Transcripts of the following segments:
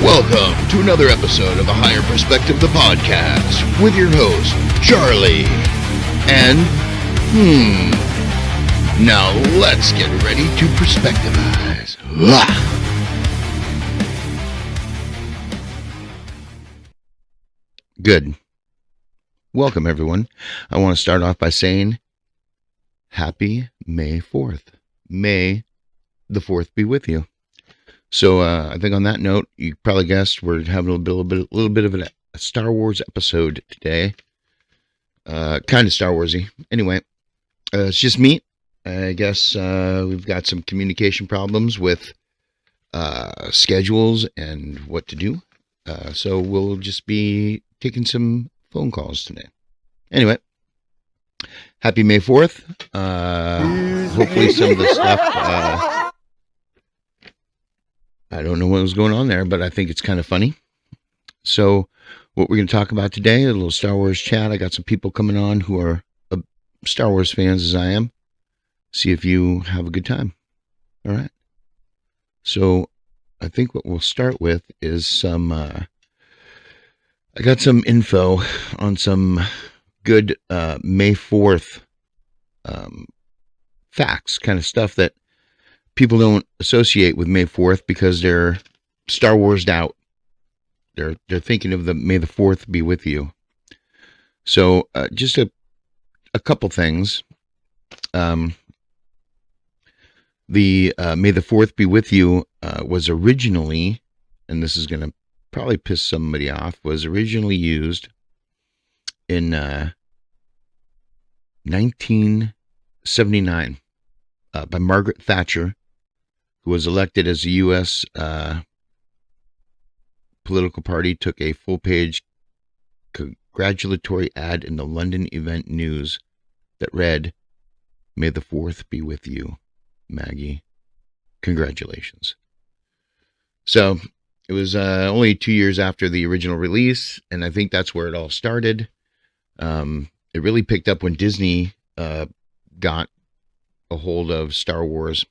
Welcome to another episode of A Higher Perspective, the podcast, with your host, Charlie. And, now let's get ready to perspectivize. Good. Welcome, everyone. I want to start off by saying, Happy May 4th. May the 4th be with you. So I think on that note, you probably guessed we're having a little bit of a Star Wars episode today. Kind of Star Warsy. Anyway, it's just me. I guess we've got some communication problems with schedules and what to do. So we'll just be taking some phone calls today. Anyway, happy May 4th. Hopefully some of the stuff... I don't know what was going on there, but I think it's kind of funny. So what we're going to talk about today, a little Star Wars chat. I got some people coming on who are Star Wars fans as I am. See if you have a good time. All right. So I think what we'll start with is some, I got some info on some good May 4th facts, kind of stuff that people don't associate with May 4th because they're Star Wars'd out. They're thinking of the May the 4th be with you. So just a couple things. The May the 4th be with you was originally, and this is going to probably piss somebody off, was originally used in 1979 by Margaret Thatcher, who was elected as the U.S. Political party, took a full-page congratulatory ad in the London Event News that read, "May the 4th be with you, Maggie. Congratulations." So it was only 2 years after the original release, and I think that's where it all started. It really picked up when Disney got a hold of Star Wars,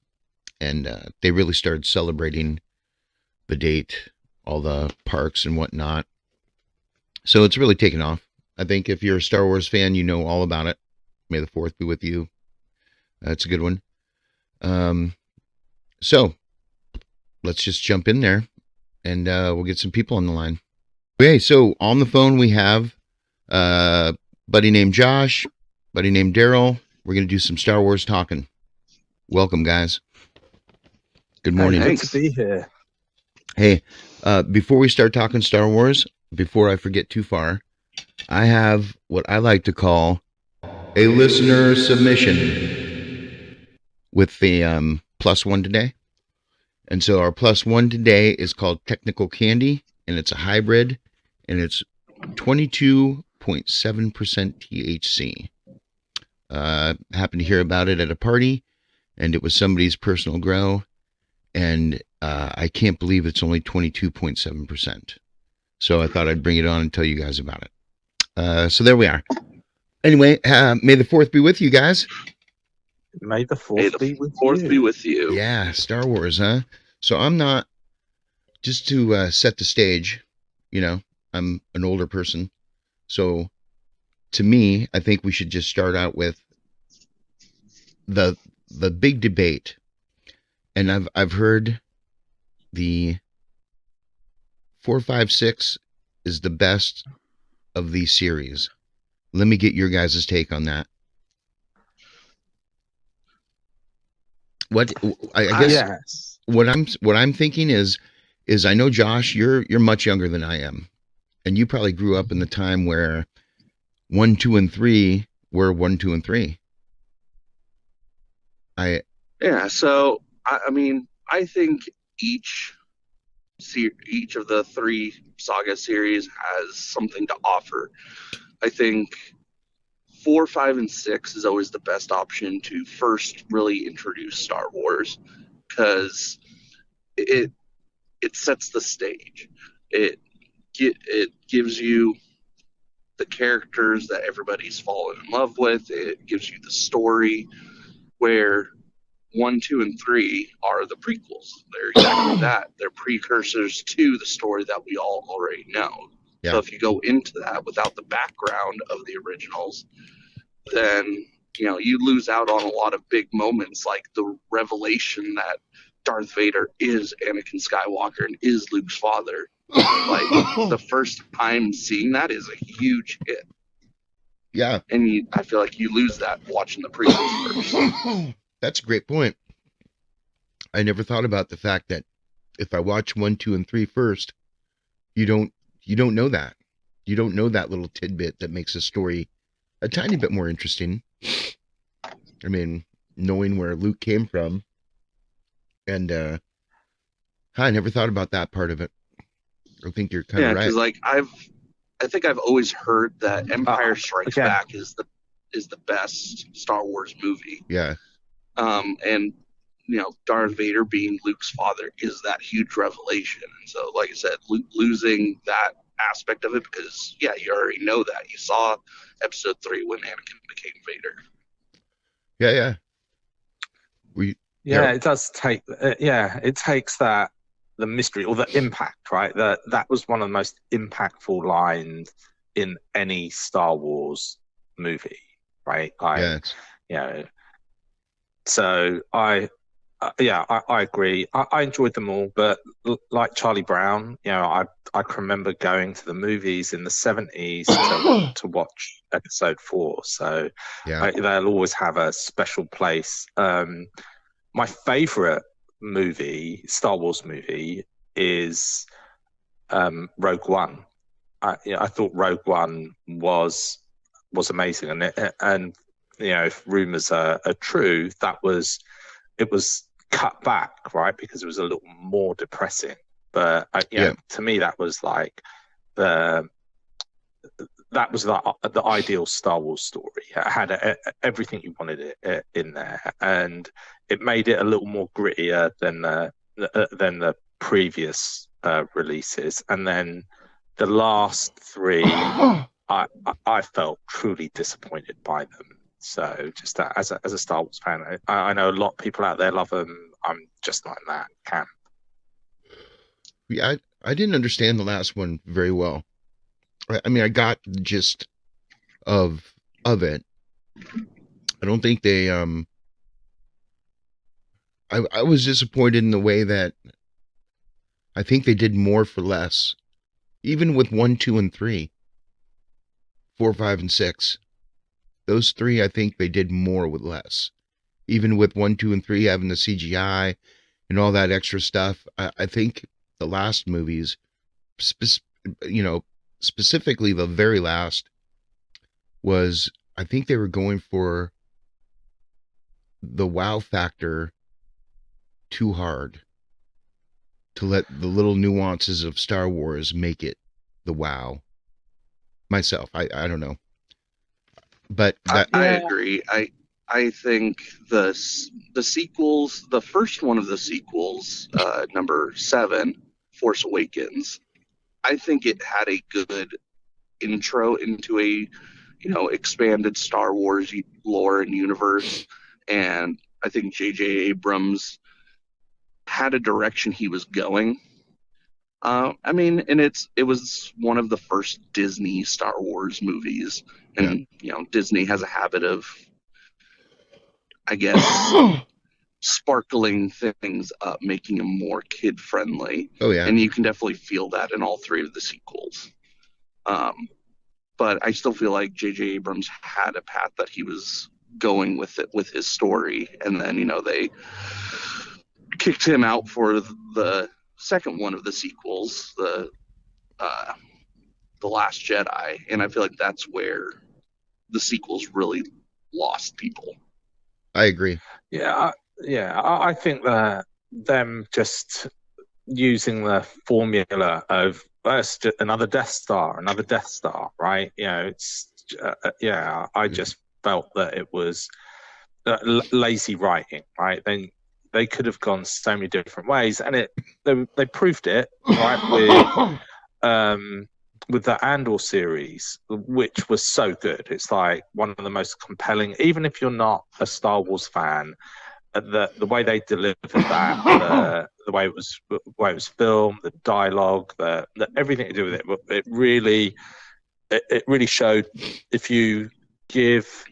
and they really started celebrating the date, all the parks and whatnot. So it's really taken off. I think if you're a Star Wars fan, you know all about it. May the 4th be with you. That's a good one. So let's just jump in there, and we'll get some people on the line. Okay, so on the phone we have a buddy named Josh, buddy named Daryl. We're going to do some Star Wars talking. Welcome, guys. Good morning. Hey, good to be here. Hey, before we start talking Star Wars, before I forget too far, I have what I like to call a listener submission with the +1 today. And so our +1 today is called Technical Candy, and it's a hybrid, and it's 22.7% THC. Happened to hear about it at a party, and it was somebody's personal grow, and I can't believe it's only 22.7%. So I thought I'd bring it on and tell you guys about it. So there we are. Anyway, May the 4th be with you guys. May the 4th be with you. Yeah, Star Wars, huh? So I'm not, just to set the stage, you know, I'm an older person. So to me, I think we should just start out with the big debate. And I've heard the 4, 5, 6 is the best of these series. Let me get your guys' take on that. What I guess yes. what I'm thinking is I know, Josh, you're much younger than I am, and you probably grew up in the time where 1, 2, and 3 were 1, 2, and 3. So I mean, I think each of the 3 saga series has something to offer. I think 4, 5, and 6 is always the best option to first really introduce Star Wars, because it sets the stage. It gives you the characters that everybody's fallen in love with. It gives you the story where 1, 2, and 3 are the prequels. They're exactly that. They're precursors to the story that we all already know. Yeah. So if you go into that without the background of the originals, then you lose out on a lot of big moments, like the revelation that Darth Vader is Anakin Skywalker and is Luke's father. Like, the first time seeing that is a huge hit. Yeah. And I feel like you lose that watching the prequels first. That's a great point. I never thought about the fact that if I watch 1, 2, and 3 first, you don't know that. You don't know that little tidbit that makes a story a tiny bit more interesting. I mean, knowing where Luke came from, and I never thought about that part of it. I think you're kind of right. Because like I think I've always heard that Empire Strikes Back is the best Star Wars movie. Yeah. And Darth Vader being Luke's father is that huge revelation. And so, like I said, losing that aspect of it, because you already know that. You saw episode 3 when Anakin became Vader. Yeah. It does take. It takes that, the mystery or the impact, right? That was one of the most impactful lines in any Star Wars movie, right? So I agree. I enjoyed them all, but like Charlie Brown, I can remember going to the movies in the 70s to watch episode 4. So they'll always have a special place. My favorite movie, Star Wars movie, is Rogue One. I thought Rogue One was amazing, and if rumors are true, it was cut back, right, because it was a little more depressing. But to me, that was like the ideal Star Wars story. It had everything you wanted it in there, and it made it a little more grittier than the previous releases. And then the last 3, I felt truly disappointed by them. So just as a Star Wars fan, I know a lot of people out there love them. I'm just not in that camp. Yeah, I didn't understand the last one very well. I mean, I got the gist of it. I don't think they I was disappointed in the way that I think they did more for less. Even with 1, 2, and 3. 4, 5, and 6. Those 3, I think they did more with less. Even with 1, 2, and 3 having the CGI and all that extra stuff, I think the last movies, specifically the very last, was, I think they were going for the wow factor too hard, to let the little nuances of Star Wars make it the wow. Myself, I don't know. But I agree. I think the sequels, the first one of the sequels, number 7, Force Awakens, I think it had a good intro into a expanded Star Wars lore and universe, and I think J.J. Abrams had a direction he was going. I mean, and it was one of the first Disney Star Wars movies, and Disney has a habit of, I guess, sparkling things up, making them more kid friendly. Oh yeah, and you can definitely feel that in all 3 of the sequels. But I still feel like J.J. Abrams had a path that he was going with it, with his story, and then they kicked him out for the second one of the sequels, the Last Jedi, and I feel like that's where the sequels really lost people. I agree. I think that them just using the formula of another Death Star, right? It's I just felt that it was lazy writing, right? Then they could have gone so many different ways, and they proved it, right, with the Andor series, which was so good. It's like one of the most compelling, even if you're not a Star Wars fan, the way they delivered that, the way it was filmed, the dialogue, the everything to do with it, it really showed if you give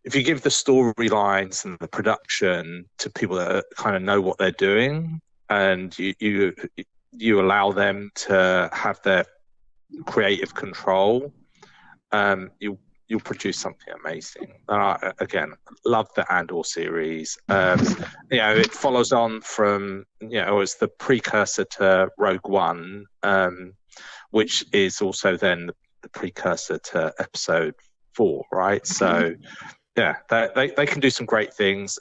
the storylines and the production to people that kind of know what they're doing, and you allow them to have their creative control, you'll produce something amazing. And I, again, love the Andor series. It follows on from, it's the precursor to Rogue One, which is also then the precursor to Episode 4, right? So, yeah, they can do some great things.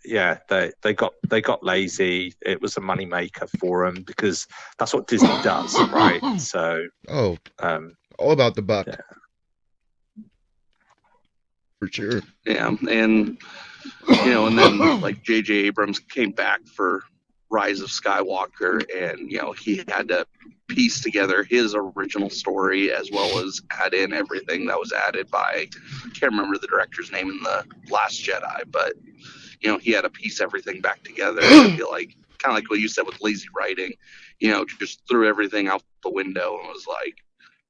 They got lazy. It was a moneymaker for them because that's what Disney does, right? So, all about the buck. Yeah. For sure. Yeah, and and then like J.J. Abrams came back for Rise of Skywalker, and he had to piece together his original story as well as add in everything that was added by, I can't remember the director's name in The Last Jedi, but he had to piece everything back together. I feel like kind of like what you said with lazy writing, just threw everything out the window and was like,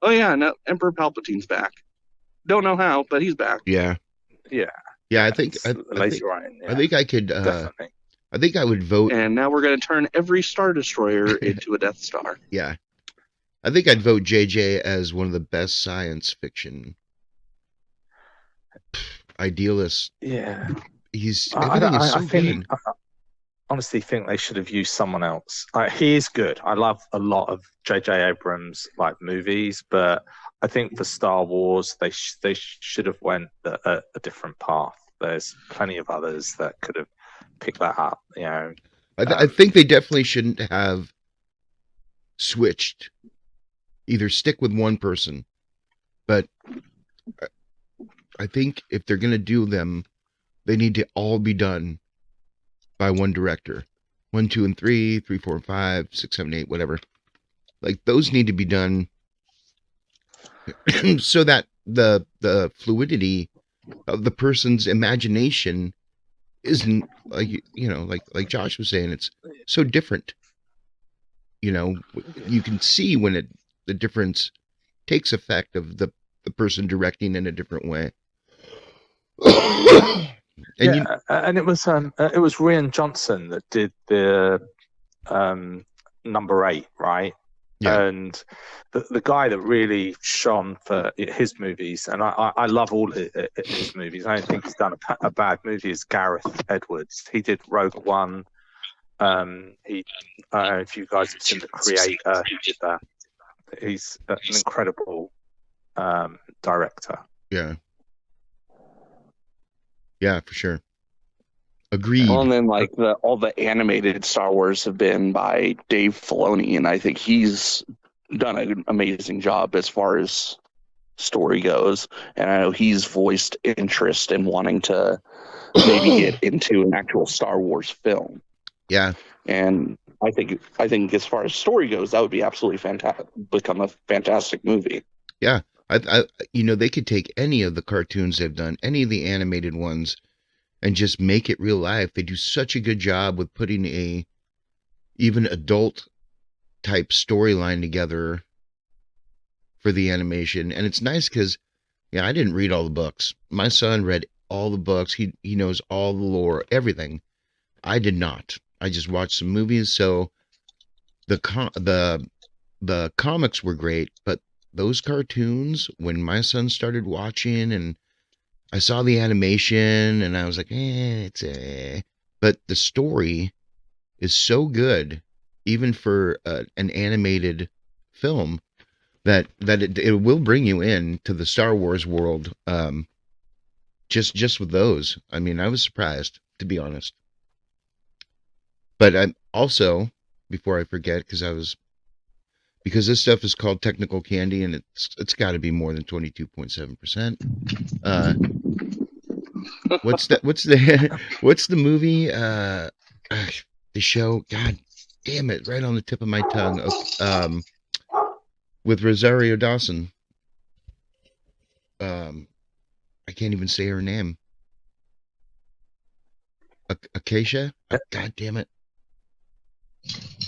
oh yeah, no, Emperor Palpatine's back. Don't know how, but he's back. Yeah. I think lazy writing. Yeah, I think I could definitely. I think I would vote. And now we're going to turn every Star Destroyer into a Death Star. Yeah. I think I'd vote JJ as one of the best science fiction idealists. Yeah. Everything is so good. I honestly think they should have used someone else. He is good. I love a lot of J.J. Abrams movies, but I think for Star Wars they should have went a different path. There's plenty of others that could have picked that up. I think they definitely shouldn't have switched. Either stick with one person, but I think if they're going to do them, they need to all be done by one director. 1, 2, and 3, 3, 4, and 5, 6, 7, 8, whatever. Like those need to be done so that the fluidity of the person's imagination isn't like Josh was saying, it's so different. You can see when the difference takes effect of the person directing in a different way. And it was Rian Johnson that did the number 8, right? Yeah. And the guy that really shone for his movies, and I love all his movies. I don't think he's done a bad movie. Is Gareth Edwards. He did Rogue One. I don't know if you guys have seen The Creator. He did that. He's an incredible director. Yeah. Yeah, for sure. Agreed. Well, and then all the animated Star Wars have been by Dave Filoni, and I think he's done an amazing job as far as story goes. And I know he's voiced interest in wanting to maybe get into an actual Star Wars film. Yeah. And I think as far as story goes, that would be absolutely fantastic. Become a fantastic movie. Yeah. They could take any of the cartoons they've done, any of the animated ones, and just make it real life. They do such a good job with putting a even adult type storyline together for the animation. And it's nice because, I didn't read all the books. My son read all the books. He knows all the lore, everything. I did not. I just watched some movies. So the comics were great, but those cartoons, when my son started watching and I saw the animation and I was like, but the story is so good, even for an animated film, that it will bring you into the Star Wars world. Just with those, I mean, I was surprised, to be honest. But I'm also, before I forget, because this stuff is called technical candy, and it's got to be more than 22.7%. What's the movie? The show. God damn it! Right on the tip of my tongue. With Rosario Dawson. I can't even say her name. Acacia? God damn it.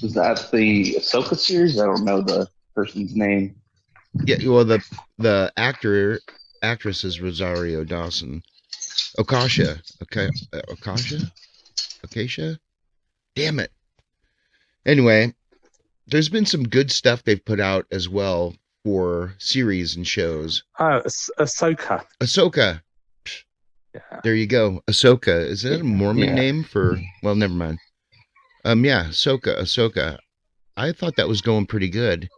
Is that the Ahsoka series? I don't know the person's name. Yeah, well, the actress is Rosario Dawson. Acacia. Okay, Acacia? Damn it. Anyway, there's been some good stuff they've put out as well for series and shows. Oh, Ahsoka. Ahsoka. Yeah. There you go. Ahsoka. Is that a Mormon Yeah. name for? Well, never mind. Yeah, Ahsoka. I thought that was going pretty good,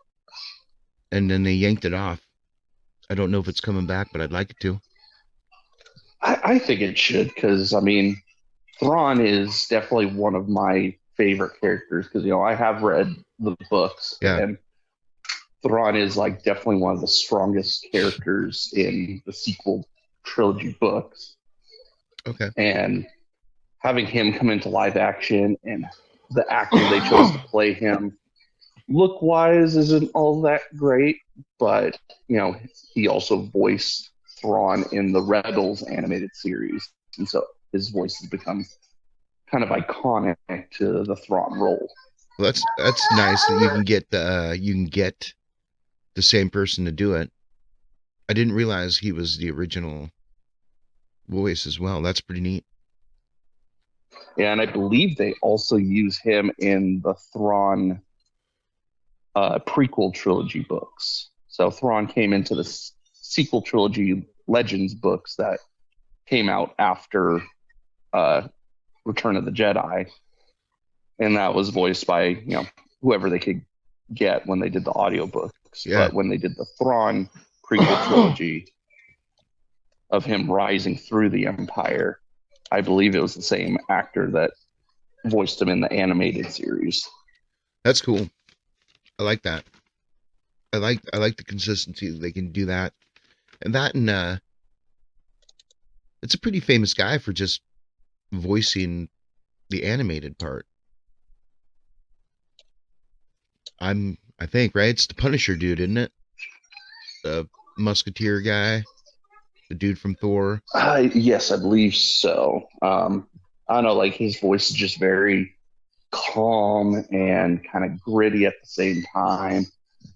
and then they yanked it off. I don't know if it's coming back, but I'd like it to. I think it should because I mean, Thrawn is definitely one of my favorite characters because I have read the books Yeah. and Thrawn is like definitely one of the strongest characters in the sequel trilogy books. Okay. And having him come into live action and the actor they chose to play him look wise isn't all that great, but he also voiced Thrawn in the Rebels animated series, and so his voice has become kind of iconic to the Thrawn role. Well, that's nice that you can get the same person to do it. I didn't realize he was the original voice as well. That's pretty neat. Yeah, and I believe they also use him in the Thrawn prequel trilogy books. So Thrawn came into the sequel trilogy Legends books that came out after Return of the Jedi, and that was voiced by whoever they could get when they did the audiobooks. Yeah. But when they did the Thrawn prequel trilogy of him rising through the Empire, I believe it was the same actor that voiced him in the animated series. That's cool. I like that. I like the consistency that they can do that. And it's a pretty famous guy for just voicing the animated part. I think, right? It's the Punisher dude, isn't it? The Musketeer guy, the dude from Thor. Yes, I believe so. I don't know, like his voice is just very calm and kind of gritty at the same time,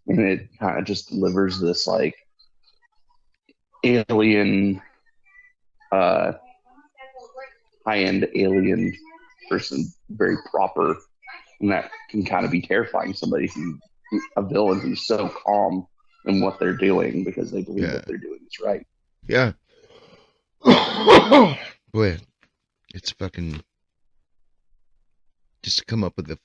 and it kind of just delivers this like alien, uh, high-end alien person, very proper, and that can kind of be terrifying. Somebody a villain who's so calm in what they're doing because they believe what they're doing is right. Yeah. Boy, it's fucking just to come up with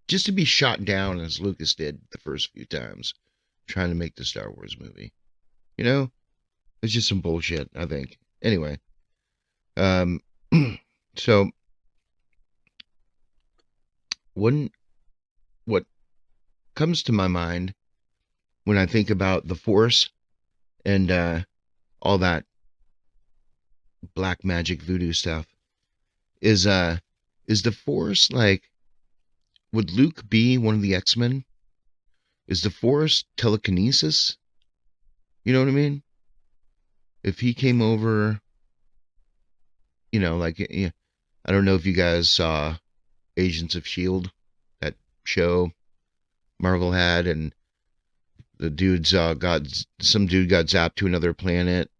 just to be shot down as Lucas did the first few times trying to make the Star Wars movie. It's just some bullshit, I think. Anyway, so what comes to my mind when I think about the Force and all that black magic voodoo stuff is the Force like, would Luke be one of the X-Men? Is the Force telekinesis? You know what I mean? If he came over, like, I don't know if you guys saw Agents of S.H.I.E.L.D., that show Marvel had, and the dude's some dude got zapped to another planet,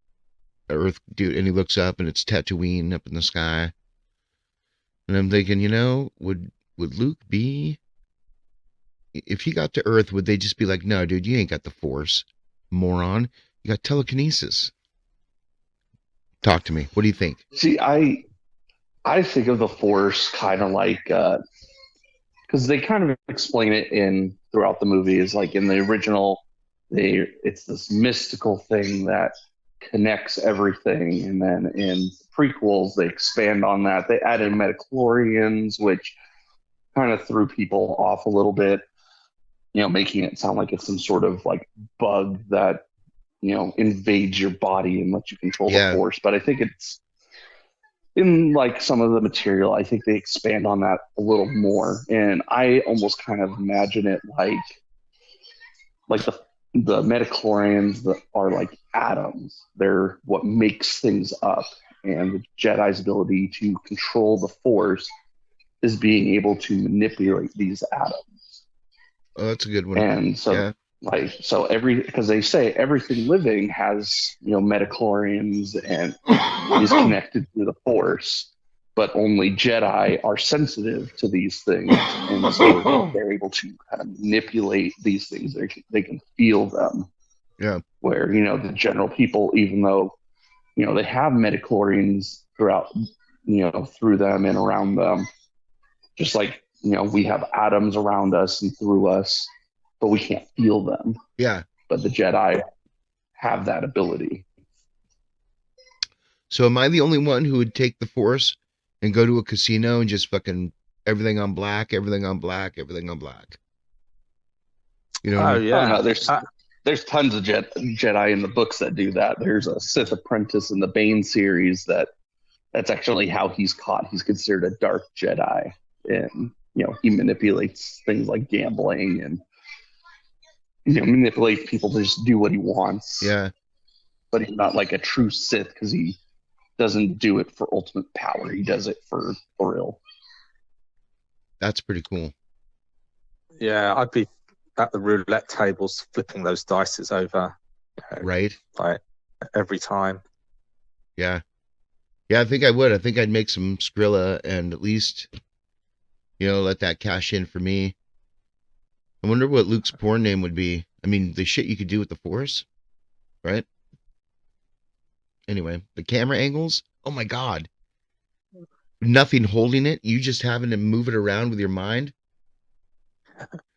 Earth dude, and he looks up and it's Tatooine up in the sky. And I'm thinking, would Luke be, if he got to Earth, would they just be like, no, dude, you ain't got the Force, moron. You got telekinesis. Talk to me. What do you think? See, I think of the Force kind of like because they kind of explain it in throughout the movie is like in the original, it's this mystical thing that connects everything, and then in prequels they expand on that. They added Midichlorians, which kind of threw people off a little bit, making it sound like it's some sort of like bug that invades your body and lets you control the Force. But I think it's in like some of the material, I think they expand on that a little more, and I almost kind of imagine it like the Midichlorians that are like atoms. They're what makes things up, and the Jedi's ability to control the Force is being able to manipulate these atoms. Oh, that's a good one. And so, because they say everything living has, midichlorians and is connected to the Force, but only Jedi are sensitive to these things, and so they're able to kind of manipulate these things. They can feel them. Yeah. Where the general people, even though they have midichlorians throughout, through them and around them, just like we have atoms around us and through us, but we can't feel them. Yeah. But the Jedi have that ability. So am I the only one who would take the Force and go to a casino and just fucking everything on black, everything on black, everything on black? You know what I mean? yeah. Oh, no, there's tons of Jedi in the books that do that. There's a Sith apprentice in the Bane series that's actually how he's caught. He's considered a dark Jedi, and he manipulates things like gambling and manipulates people to just do what he wants. Yeah. But he's not like a true Sith because he doesn't do it for ultimate power. He does it for thrill. That's pretty cool. Yeah, I'd be at the roulette tables flipping those dices over. Right. Like every time. Yeah. Yeah, I think I would. I think I'd make some Skrilla and at least, let that cash in for me. I wonder what Luke's porn name would be. I mean, the shit you could do with the Force, right? Anyway, the camera angles. Oh my God. Nothing holding it. You just having to move it around with your mind.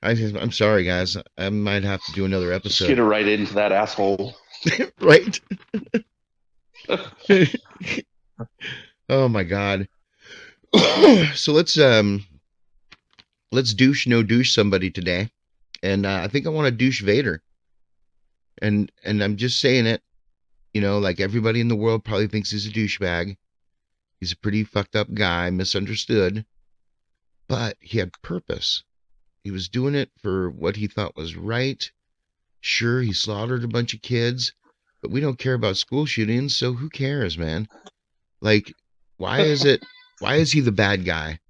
I'm sorry, guys. I might have to do another episode. Just get it right into that asshole. Right? Oh my God. So let's douche no douche somebody today, and I think I want to douche Vader. And I'm just saying it, like everybody in the world probably thinks he's a douchebag. He's a pretty fucked up guy, misunderstood, but he had purpose. He was doing it for what he thought was right. Sure, he slaughtered a bunch of kids, but we don't care about school shootings, so who cares, man? Like, why is he the bad guy?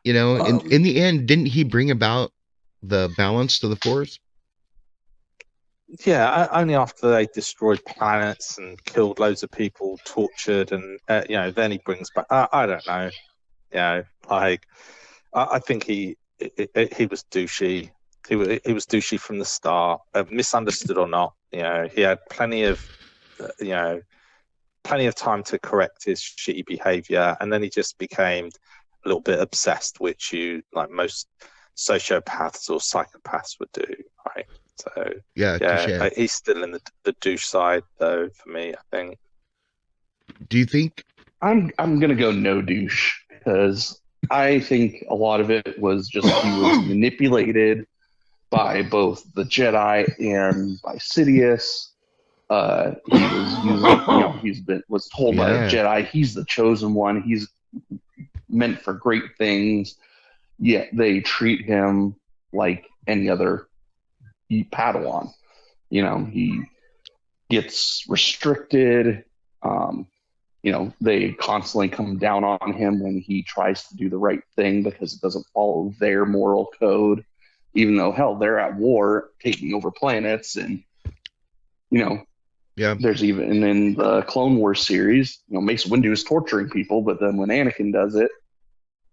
In the end, didn't he bring about the balance to the Force? Yeah, only after they destroyed planets and killed loads of people, tortured, and then he brings back. I don't know. I think he was douchey. He was douchey from the start, misunderstood or not. He had plenty of time to correct his shitty behavior, and then he just became a little bit obsessed, which most sociopaths or psychopaths would do, right? So yeah, he's still in the douche side though for me, I think. Do you think? I'm gonna go no douche because I think a lot of it was just he was manipulated by both the Jedi and by Sidious. He was using, was told by the Jedi he's the chosen one. He's meant for great things. Yet they treat him like any other Padawan. He gets restricted. They constantly come down on him when he tries to do the right thing because it doesn't follow their moral code, even though, hell, they're at war taking over planets. And, there's even in the Clone Wars series, Mace Windu is torturing people, but then when Anakin does it,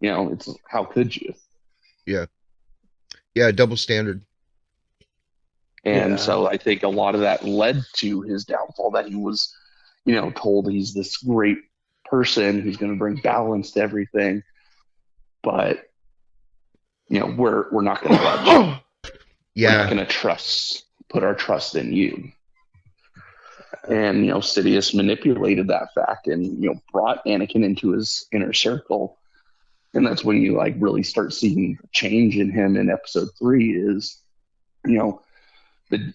it's how could you? Yeah, double standard. And so I think a lot of that led to his downfall, that he was told he's this great person who's going to bring balance to everything, but we're not going to let you. We're not going to put our trust in you. And Sidious manipulated that fact and brought Anakin into his inner circle, and that's when you really start seeing change in him in Episode 3. Is the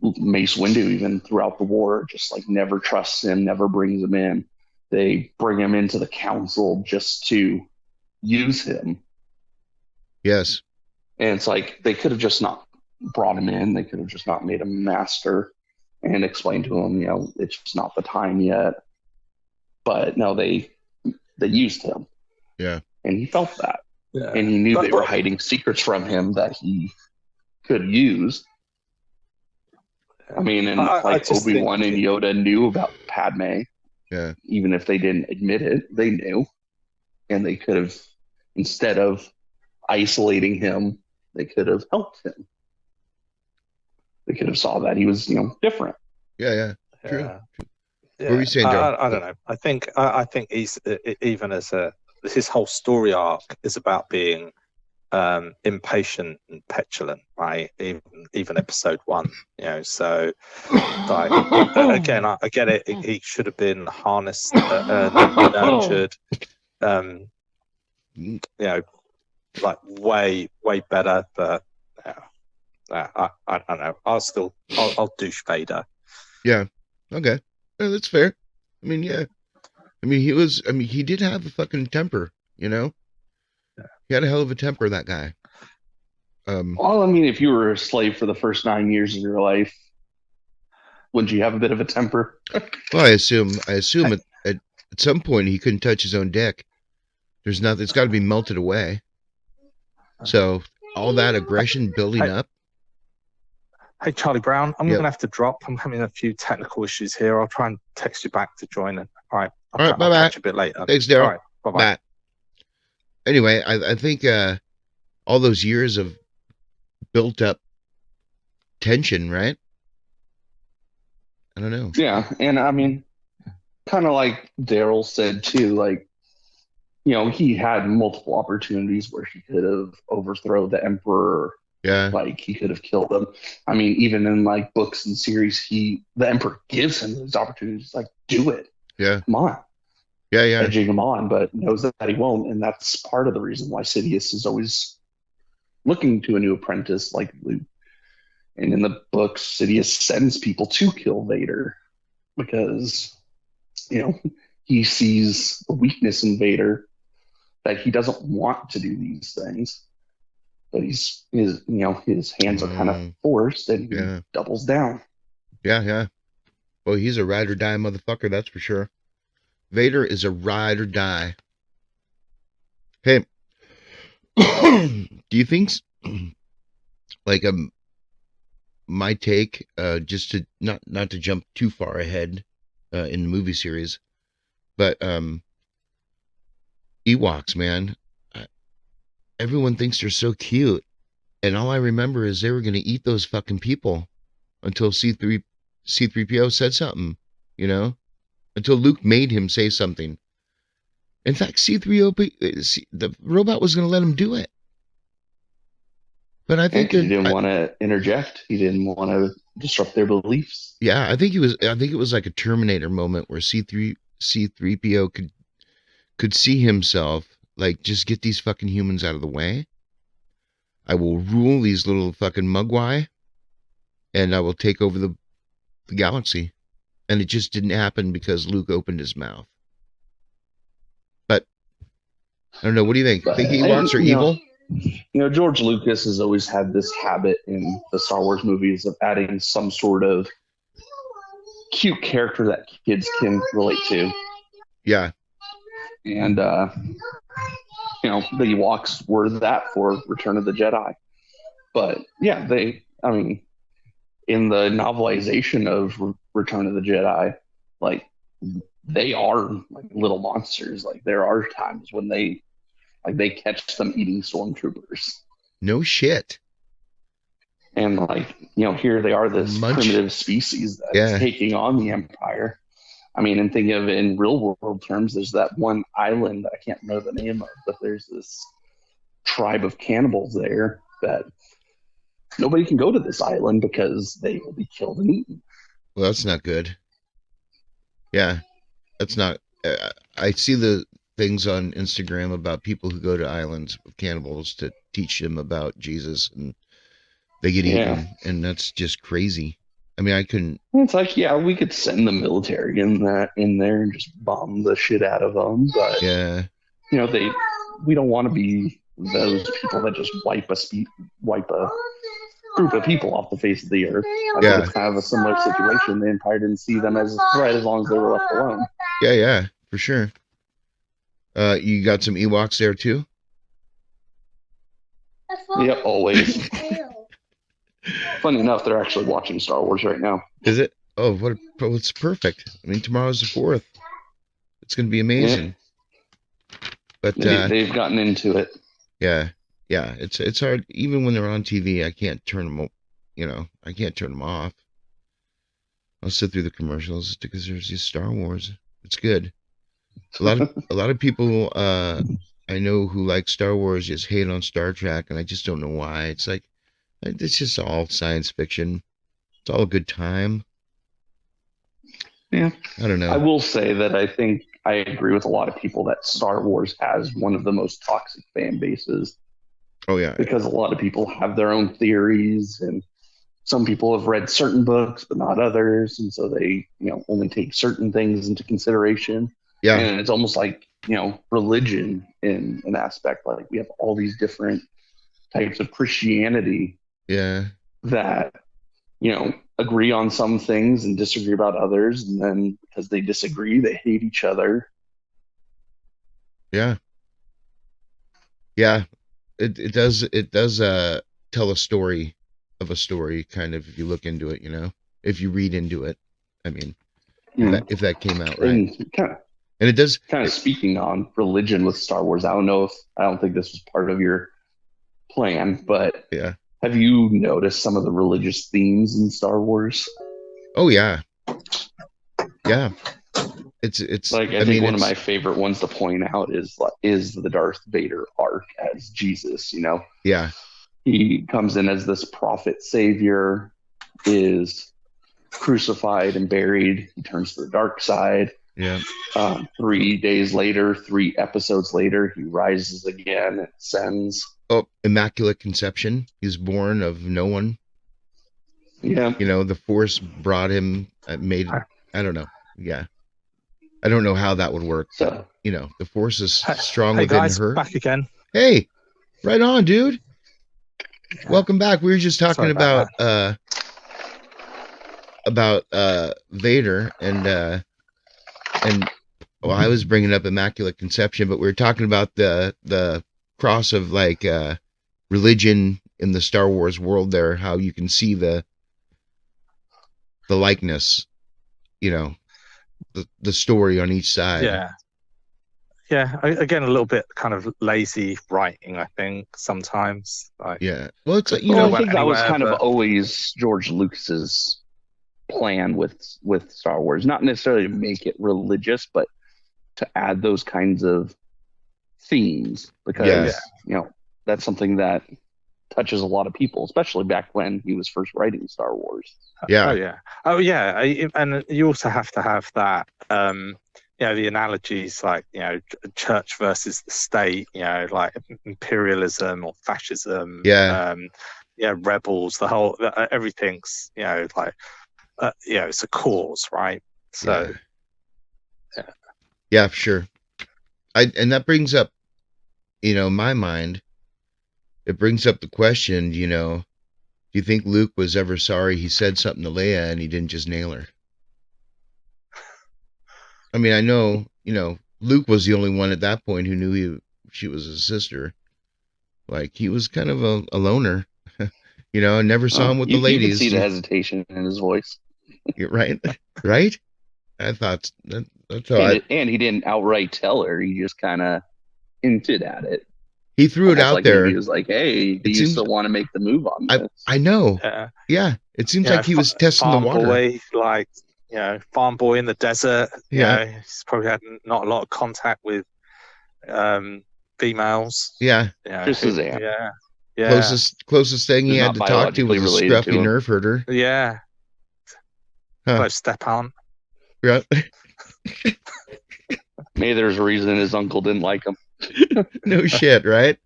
Mace Windu, even throughout the war, just never trusts him, never brings him in. They bring him into the council just to use him. Yes. And it's they could have just not brought him in. They could have just not made him master and explained to him, it's just not the time yet. But no, they used him, Yeah. and he felt that, Yeah. and he knew they were hiding secrets from him that he could use. I mean, and like Obi-Wan and Yoda knew about Padme. Yeah. Even if they didn't admit it, they knew, and they could have, instead of isolating him, they could have helped him. They could have saw that he was, different. Yeah. True. Yeah. What were you saying, Joe? I don't know. I think he's even as his whole story arc is about being impatient and petulant, right? Even episode 1, So, like, again, I get it. He should have been harnessed and nurtured, like way better. But I don't know. I'll douche Vader. Yeah. Okay. Yeah, that's fair. I mean, yeah. I mean, he did have a fucking temper, Yeah. He had a hell of a temper, that guy. Well, I mean, if you were a slave for the first 9 years of your life, wouldn't you have a bit of a temper? Well, I assume at some point he couldn't touch his own dick. There's nothing. It's got to be melted away. So all that aggression building up. Hey, Charlie Brown, I'm going to have to drop. I'm having a few technical issues here. I'll try and text you back to join it. All right. I'll catch you a bit later. Thanks, Daryl. All right. Bye-bye. Anyway, I think all those years of built up tension, right? I don't know. Yeah. And I mean, kind of like Daryl said too, like, he had multiple opportunities where he could have overthrown the Emperor. Yeah. Like, he could have killed him. I mean, even in like books and series, the Emperor gives him those opportunities. Like, do it. Yeah. Come on. Yeah. Edging him on, but knows that he won't. And that's part of the reason why Sidious is always looking to a new apprentice like Luke. And in the books, Sidious sends people to kill Vader because, he sees a weakness in Vader that he doesn't want to do these things. But his hands are kind of forced, and he doubles down. Yeah. Well, he's a ride or die motherfucker, that's for sure. Vader is a ride or die. Hey, do you think, like, my take, just to not to jump too far ahead in the movie series, but Ewoks, man, everyone thinks they're so cute, and all I remember is they were going to eat those fucking people until C3PO said something, until Luke made him say something. In fact, C3PO, the robot was going to let him do it. But I think he didn't want to interject. He didn't want to disrupt their beliefs. Yeah, I think it was like a Terminator moment where C3PO could see himself, like, just get these fucking humans out of the way. I will rule these little fucking mugwai, and I will take over the galaxy. And it just didn't happen because Luke opened his mouth. But I don't know. What do you think? Think Ewoks are evil? George Lucas has always had this habit in the Star Wars movies of adding some sort of cute character that kids can relate to. Yeah. And, the Ewoks were that for Return of the Jedi. But, yeah, in the novelization of Return of the Jedi, like, they are like little monsters. Like, there are times when they catch them eating stormtroopers. No shit. And here they are, this primitive species that's taking on the Empire. I mean, and think of it in real world terms, there's that one island I can't remember the name of, but there's this tribe of cannibals there that nobody can go to this island because they will be killed and eaten. Well, that's not good. Yeah, that's not. I see the things on Instagram about people who go to islands with cannibals to teach them about Jesus, and they get eaten, and that's just crazy. I mean, I couldn't. It's like, we could send the military in there and just bomb the shit out of them, but we don't want to be those people that just wipe a group of people off the face of the earth. It's kind of a similar situation. The Empire didn't see them as threat as long as they were left alone. Yeah, for sure. You got some Ewoks there too? Yep, always. Funny enough, they're actually watching Star Wars right now. Is it? Oh, it's perfect. I mean, tomorrow's the 4th. It's going to be amazing. Yeah. But they've gotten into it. Yeah, it's hard. Even when they're on TV, I can't turn them. I can't turn them off. I'll sit through the commercials because there's just Star Wars. It's good. A lot of people I know who like Star Wars just hate on Star Trek, and I just don't know why. It's like it's just all science fiction. It's all a good time. Yeah. I don't know. I will say that I think I agree with a lot of people that Star Wars has one of the most toxic fan bases. Oh yeah. Because a lot of people have their own theories, and some people have read certain books but not others, and so they, only take certain things into consideration. Yeah. And it's almost like, religion in an aspect. Like we have all these different types of Christianity. Yeah. That, agree on some things and disagree about others, and then because they disagree, they hate each other. Yeah. Yeah. It does tell a story of a story, kind of, if you look into it, if you read into it. I mean, if that came out right. And it does kind of speaking on religion with Star Wars. I don't think this was part of your plan, but yeah. Have you noticed some of the religious themes in Star Wars? Oh yeah. Yeah. It's like I think one of my favorite ones to point out is the Darth Vader arc as Jesus, Yeah. He comes in as this prophet savior, is crucified and buried, he turns to the dark side. Yeah. 3 days later, 3 episodes later, he rises again and ascends. Oh, Immaculate Conception. He's born of no one. Yeah. The Force brought him, I don't know. Yeah. I don't know how that would work, but, the Force is strong within guys, her. Back again. Hey, right on, dude. Welcome back. We were just talking about Vader and I was bringing up Immaculate Conception, but we were talking about the cross of religion in the Star Wars world there, how you can see the likeness, the story on each side. Yeah, again, a little bit kind of lazy writing, I think, sometimes. Yeah. Well, it's I think that was kind of always George Lucas's plan with Star Wars, not necessarily to make it religious, but to add those kinds of themes, because that's something that touches a lot of people, especially back when he was first writing Star Wars. Yeah. Oh yeah. And you also have to have that the analogies like church versus the state, like imperialism or fascism, rebels, the whole everything's it's a cause, right? So yeah, for sure. And that brings up, my mind, it brings up the question, do you think Luke was ever sorry he said something to Leia and he didn't just nail her? I mean, I know, Luke was the only one at that point who knew she was his sister. Like, he was kind of a loner, I never saw him with the ladies. You can see the hesitation in his voice. Right? Right? I thought that's how and he didn't outright tell her. He just kind of hinted at it. He threw it out there. He was like, "Hey, do you still want to make the move on this?" I know. Yeah. It seems like he was testing the water. Boy, farm boy in the desert. He's probably had not a lot of contact with females. Yeah. Just as Closest thing he had to talk to was a scruffy nerf herder. Yeah. Close step on. Yeah. Maybe there's a reason his uncle didn't like him. No shit, right?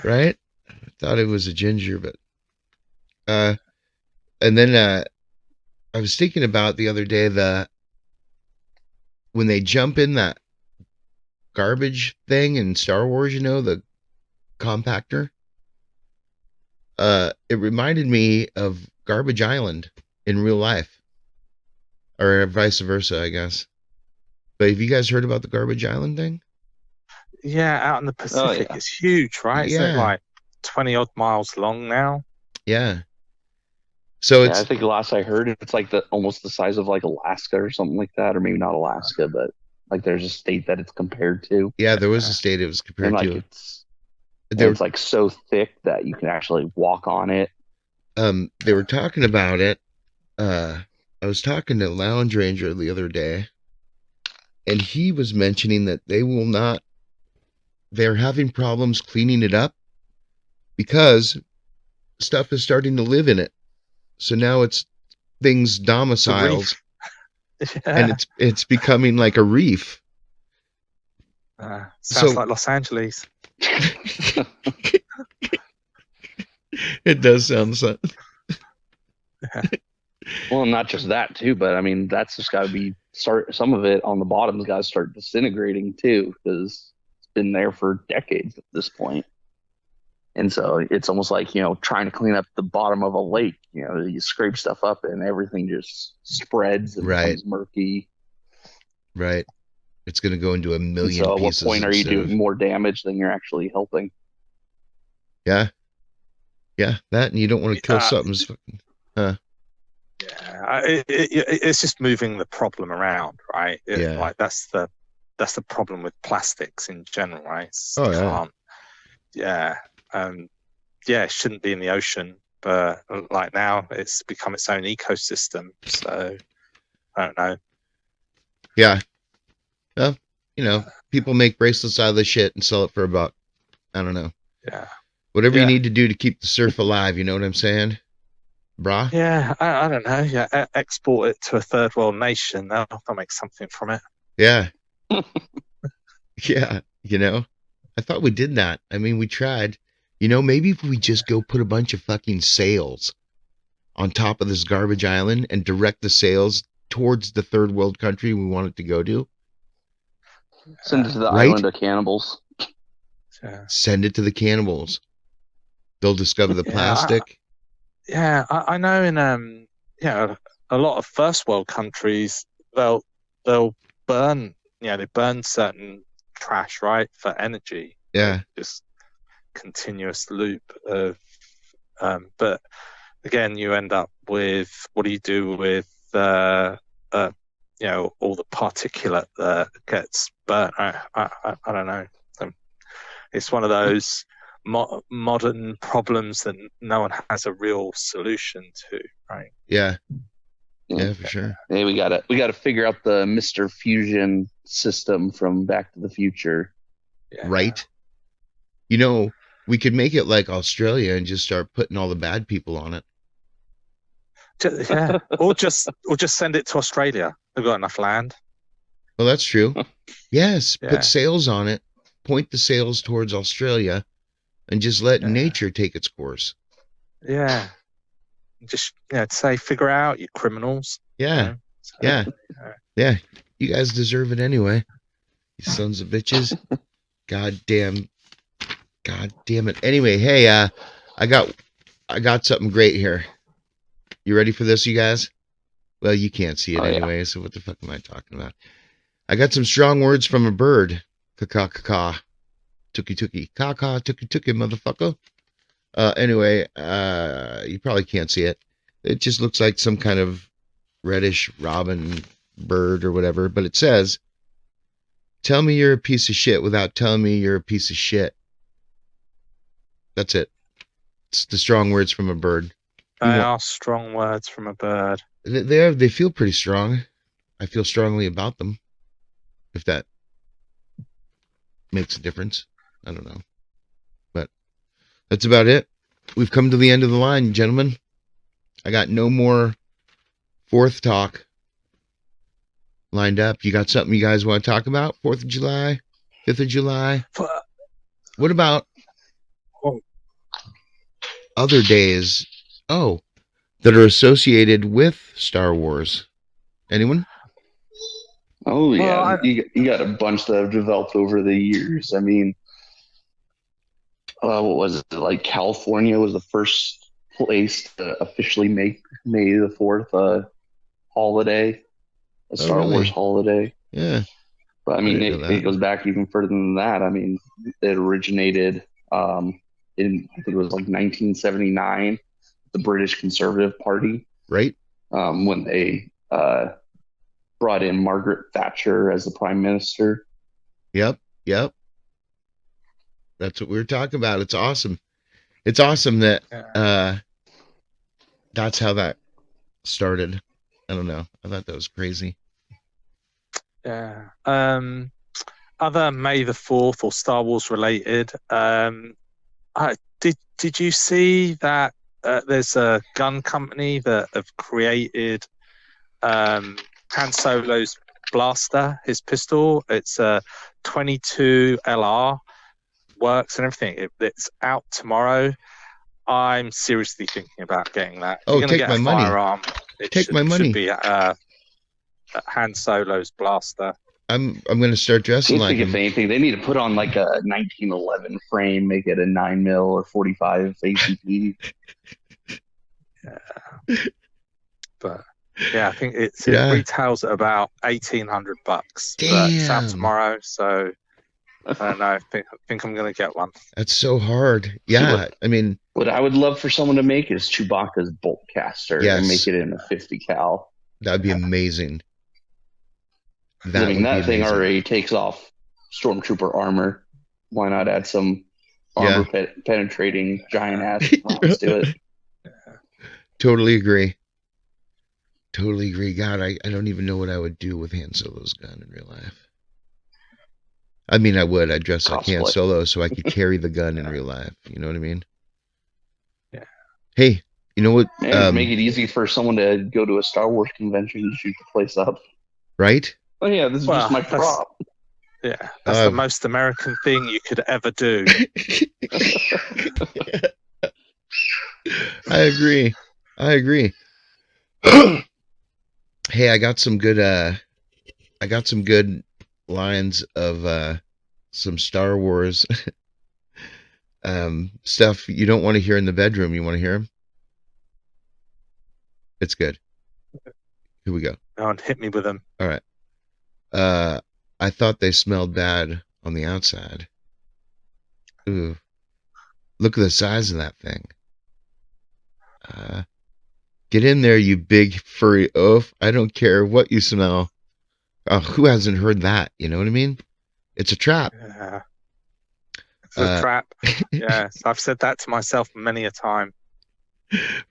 Right? I thought it was a ginger, but and then I was thinking about the other day when they jump in that garbage thing in Star Wars, the compactor. It reminded me of Garbage Island in real life. Or vice versa, I guess. But have you guys heard about the Garbage Island thing? Yeah, out in the Pacific, yeah. it's huge, right? Isn't it Yeah. like 20 odd miles long now? Yeah. So Yeah, I it's think last I heard, it's like almost the size of like Alaska or something like that, or maybe not Alaska, but like there's a state that it's compared to, there was a state it was and compared like to. it's like so thick that you can actually walk on it. They were talking about it. I was talking to Lounge Ranger the other day, and he was mentioning that they're having problems cleaning it up because stuff is starting to live in it. So now it's things It's a domiciles, reef. and Yeah. it's becoming like a reef. Sounds So like Los Angeles. it does sound so. Well, not just that too, but I mean that's just got to be some of it on the bottom's got to start disintegrating too, because it's been there for decades at this point. And so it's almost like, trying to clean up the bottom of a lake. You scrape stuff up and everything just spreads and Right. becomes murky. Right. It's going to go into a And million so at what pieces point are you instead of. doing more damage than you're actually helping? Yeah. Yeah. That, and you don't want to kill something. Yeah, it's just moving the problem around, right? Yeah. Like that's the problem with plastics in general, right? Oh, You yeah. can't. Yeah. It shouldn't be in the ocean, but like now it's become its own ecosystem. So I don't know. Yeah. Well, people make bracelets out of this shit and sell it for $1. I don't know. Yeah. Whatever you Yeah. need to do to keep the surf alive, you know what I'm saying? Brah? Yeah, I don't know. Yeah, export it to a third world nation. They'll make something from it. Yeah. Yeah. I thought we did that. I mean, we tried. Maybe if we just go put a bunch of fucking sails on top of this garbage island and direct the sails towards the third world country we want it to go to. Send it to the Right? island of cannibals. Yeah. Send it to the cannibals. They'll discover the plastic. I know in a lot of first world countries they'll burn they burn certain trash, right, for energy. Yeah. Like, just continuous loop of but again you end up with what do you do with all the particulate that gets burnt. I don't know. It's one of those modern problems that no one has a real solution to, right? Yeah. Yeah, for sure. Hey, we gotta figure out the Mr. Fusion system from Back to the Future. Yeah. Right? We could make it like Australia and just start putting all the bad people on it. Yeah. or just send it to Australia. They've got enough land. Well, that's true. Yes, Yeah. put sails on it. Point the sails towards Australia and just let nature take its course. Yeah. Just say figure out, you criminals. Yeah. Yeah. Yeah. You guys deserve it anyway. You sons of bitches. God damn it. Anyway, hey, I got something great here. You ready for this, you guys? Well, you can't see it anyway, so what the fuck am I talking about? I got some strong words from a bird. Ka-ka-ka-ka. Tookie-tookie. Ka-ka, tookie-tookie, motherfucker. Anyway, you probably can't see it. It just looks like some kind of reddish robin bird or whatever, but it says, tell me you're a piece of shit without telling me you're a piece of shit. That's it. It's the strong words from a bird. They are strong words from a bird. They feel pretty strong. I feel strongly about them. If that makes a difference. I don't know. But that's about it. We've come to the end of the line, gentlemen. I got no more fourth talk lined up. You got something you guys want to talk about? 4th of July? 5th of July? What about other days, that are associated with Star Wars? Anyone? Oh, yeah. You got a bunch that have developed over the years. I mean, what was it? Like California was the first place to officially make May the 4th a holiday, a Star Wars holiday. Yeah. But I I mean, didn't know it that. goes back even further than that. I mean, it originated in, I think it was like 1979, the British Conservative Party, Right? when they brought in Margaret Thatcher as the prime minister. Yep. Yep. That's what we were talking about. It's awesome. It's awesome that that's how that started. I don't know. I thought that was crazy. Yeah. Other May the 4th or Star Wars related. Did you see that there's a gun company that have created Han Solo's blaster, his pistol? It's a 22 LR, works and everything. It's out tomorrow. I'm seriously thinking about getting that. If Oh, you're going to take get my a money. firearm, it Take my should money. be Han Solo's blaster. I'm going to start dressing I like think if him. anything, they need to put on like a 1911 frame, make it a 9mm or 45 ACP. But yeah, I think it Yeah. retails at about $1,800, but it's out Damn. tomorrow, so I don't know. I think I'm gonna get one. That's so hard. See, Yeah. I mean, what I would love for someone to make is Chewbacca's bolt caster and make yes, it in a 50 cal. that'd be amazing. 'Cause, That I mean, would be that thing amazing. already takes off stormtrooper armor. Why not add some Yeah. armor penetrating giant ass rounds to it? Totally agree. Totally agree. God, I don't even know what I would do with Han Solo's gun in real life. I mean, I would. I'd dress like Han Cosplay. Solo so I could carry the gun in real life. You know what I mean? Yeah. Hey, you know what? Man, make it easy for someone to go to a Star Wars convention and shoot the place up. Right? Oh yeah, this is just my prop. Yeah, that's the most American thing you could ever do. I agree. Hey, I got some good lines of some Star Wars stuff you don't want to hear in the bedroom. You want to hear them? It's good. Here we go. Go and hit me with them. All right. I thought they smelled bad on the outside. Ooh. Look at the size of that thing. Get in there, you big furry oaf. I don't care what you smell. Oh, who hasn't heard that? You know what I mean? It's a trap. Yeah. It's a trap. Yes, I've said that to myself many a time.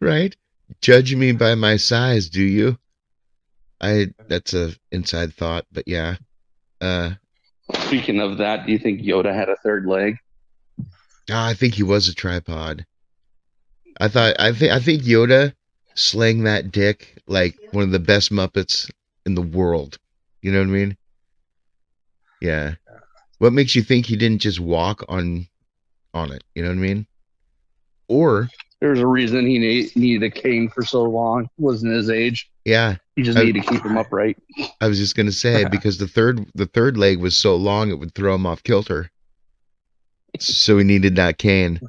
Right? Judge me by my size, do you? That's a inside thought, but yeah. Speaking of that, do you think Yoda had a third leg? I think he was a tripod. I think Yoda slang that dick like one of the best Muppets in the world. You know what I mean? Yeah. What makes you think he didn't just walk on it? You know what I mean? Or there's a reason he needed a cane for so long. It wasn't his age. Yeah. You just need to keep him upright. I was just gonna say because the third leg was so long it would throw him off kilter. So he needed that cane.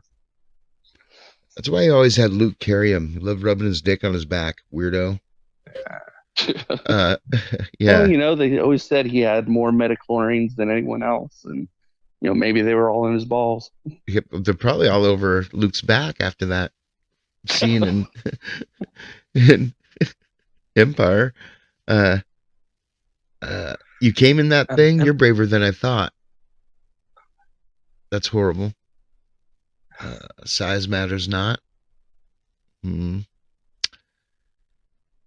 That's why he always had Luke carry him. He loved rubbing his dick on his back. Weirdo. Yeah. Well, they always said he had more midichlorians than anyone else, and maybe they were all in his balls. They're probably all over Luke's back after that scene in Empire. You came in that thing. You're braver than I thought. That's horrible. Size matters not.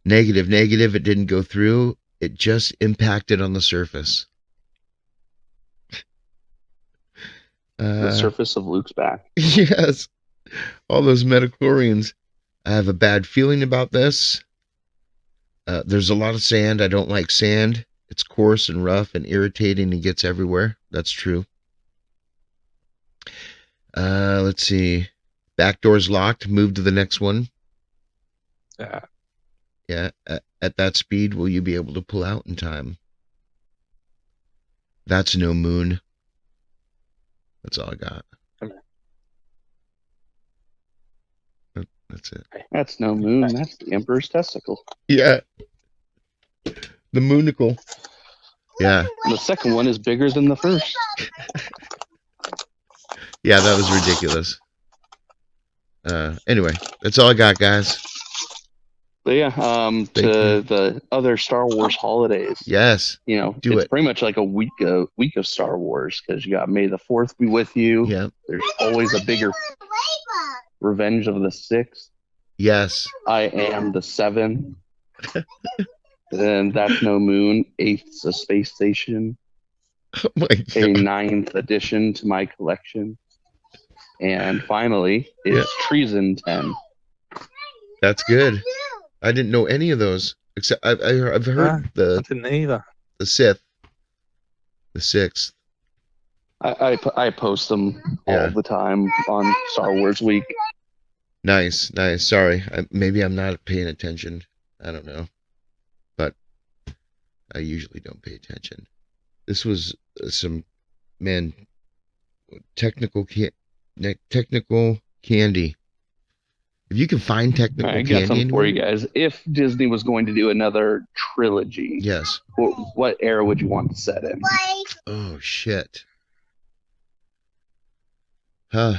Negative. It didn't go through. It just impacted on the surface. The surface of Luke's back. Yes. All those midichlorians. I have a bad feeling about this. There's a lot of sand. I don't like sand. It's coarse and rough and irritating and gets everywhere. That's true. Let's see. Back door's locked. Move to the next one. Yeah. At that speed, will you be able to pull out in time? That's no moon. That's all I got. That's it. That's no moon. That's the Emperor's testicle. Yeah. The moonicle. Yeah. The second one is bigger than the first. Yeah, that was ridiculous. Anyway, that's all I got, guys. But yeah, Thank to you. the other Star Wars holidays. Yes. You know, Do it's it. pretty much like a week of Star Wars, because you got May the 4th be with you. Yeah. There's always a bigger Revenge of the 6th. Yes. I Am the 7th. Then That's No Moon. 8th's a space station. Oh my A God. 9th addition to my collection. And finally, it's Treason 10. That's good. I didn't know any of those, except I've heard I didn't either. the Sith, the 6th. I post them all Yeah. the time on Star Wars Week. Nice. Sorry, maybe I'm not paying attention. I don't know, but I usually don't pay attention. This was some technical candy. If you can find technical I candy got some anywhere, for you guys. If Disney was going to do another trilogy, yes. what era would you want to set in? Oh shit. Huh.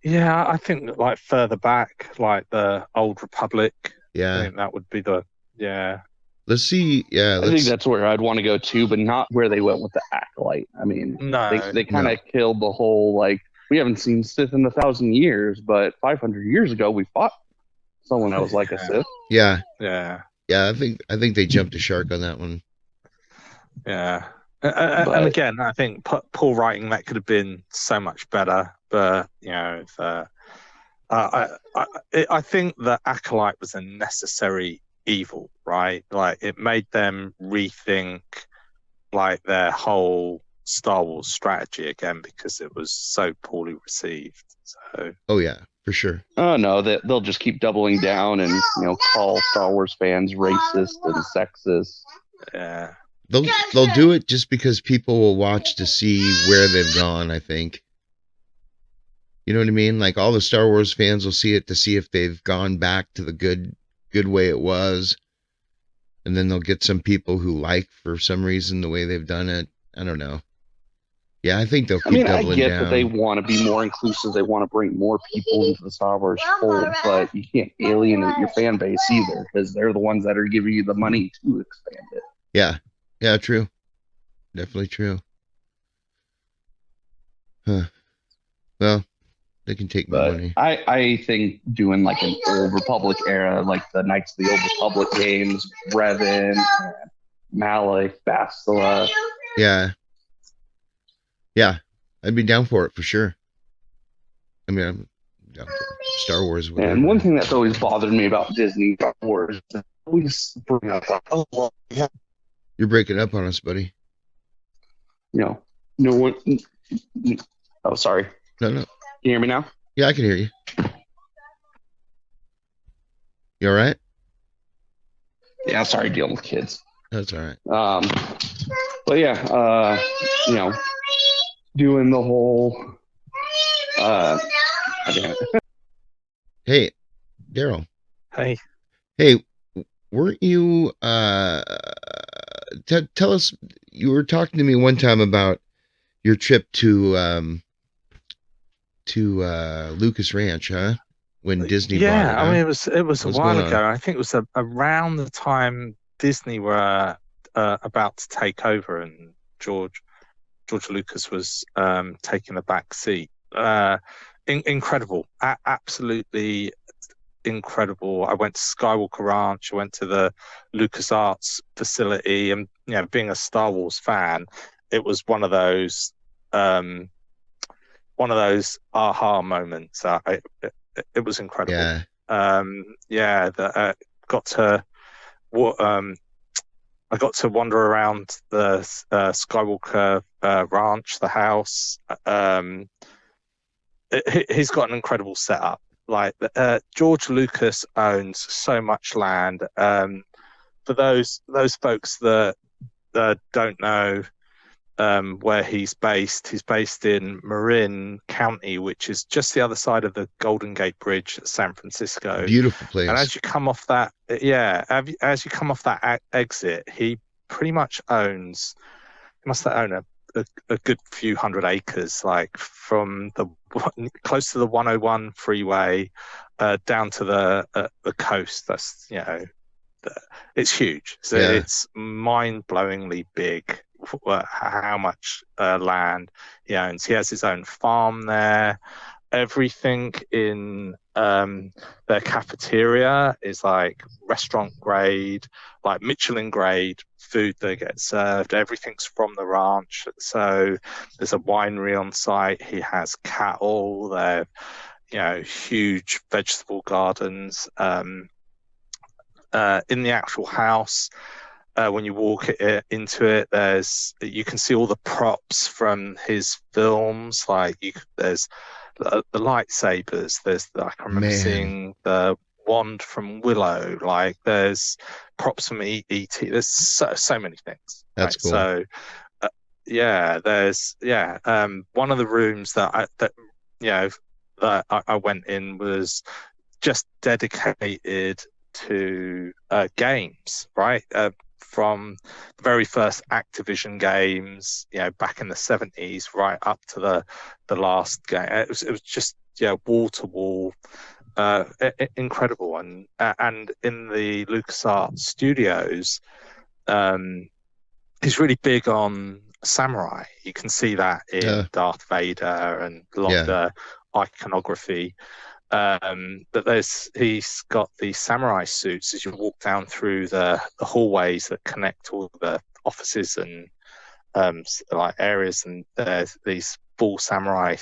Yeah, I think like further back, like the Old Republic. I Yeah. think that would be the Let's see. Yeah. I think that's where I'd want to go too, but not where they went with the Acolyte. I mean, No. they kind of killed the whole, like, we haven't seen Sith in 1,000 years, but 500 years ago we fought someone that was like a Sith. Yeah. Yeah. I think they jumped the shark on that one. Yeah. And again, I think poor writing, that could have been so much better. But you know, I think the Acolyte was a necessary evil, right? Like it made them rethink like their whole Star Wars strategy again, because it was so poorly received. So. Oh yeah, for sure. Oh no, they'll just keep doubling down and call Star Wars fans racist and sexist. Yeah. They'll do it just because people will watch to see where they've gone, I think. You know what I mean? Like all the Star Wars fans will see it to see if they've gone back to the good way it was. And then they'll get some people who like, for some reason, the way they've done it. I don't know. Yeah, I think they'll keep doubling down. I get that they want to be more inclusive. They want to bring more people into the Star Wars fold, but you can't alienate your fan base either, because they're the ones that are giving you the money to expand it. Yeah, true. Definitely true. Huh. Well, they can take my money. I think doing like an Old Republic era, like the Knights of the Old Republic games, Revan, Malik, Bastila. Yeah, I'd be down for it for sure. I mean, I'm down for Star Wars. Whatever. And one thing that's always bothered me about Disney Star Wars is always bring up, oh, well, yeah. You're breaking up on us, buddy. No one. Oh, sorry. No. Can you hear me now? Yeah, I can hear you. You all right? Yeah, sorry, dealing with kids. That's all right. But yeah, doing the whole. Hey, Daryl. Hey, weren't you? Tell us. You were talking to me one time about your trip to Lucas Ranch, huh? When Disney bought it, huh? I mean, it was a while ago. I think it was around the time Disney were about to take over, and George Lucas was taking the back seat. Incredible, absolutely incredible. I went to Skywalker Ranch. I went to the LucasArts facility, and being a Star Wars fan, it was one of those aha moments. It was incredible. Yeah. I got to wander around the Skywalker Ranch, the house. He's got an incredible setup. Like George Lucas owns so much land. For those folks that don't know where he's based in Marin County, which is just the other side of the Golden Gate Bridge at San Francisco. Beautiful place. And as you come off that, exit, he pretty much owns. He must own a good few hundred acres, like from the close to the 101 freeway down to the coast. That's it's huge. So it's mind-blowingly big. How much land he owns. He has his own farm there. Everything in their cafeteria is like restaurant grade, like Michelin grade food that gets served. Everything's from the ranch. So there's a winery on site. He has cattle. They're, huge vegetable gardens. In the actual house, when you walk into it, you can see all the props from his films. Like there's the lightsabers. I can remember seeing the wand from Willow. Like there's props from E.T. There's so many things. That's cool. So there's one of the rooms that I went in was just dedicated to games, right? From the very first Activision games, back in the 70s, right up to the last game. It was just wall to wall, incredible. And in the LucasArts studios, he's really big on samurai. You can see that in Darth Vader and a lot of the iconography. But he's got these samurai suits as you walk down through the hallways that connect all the offices and like areas, and there's these full samurai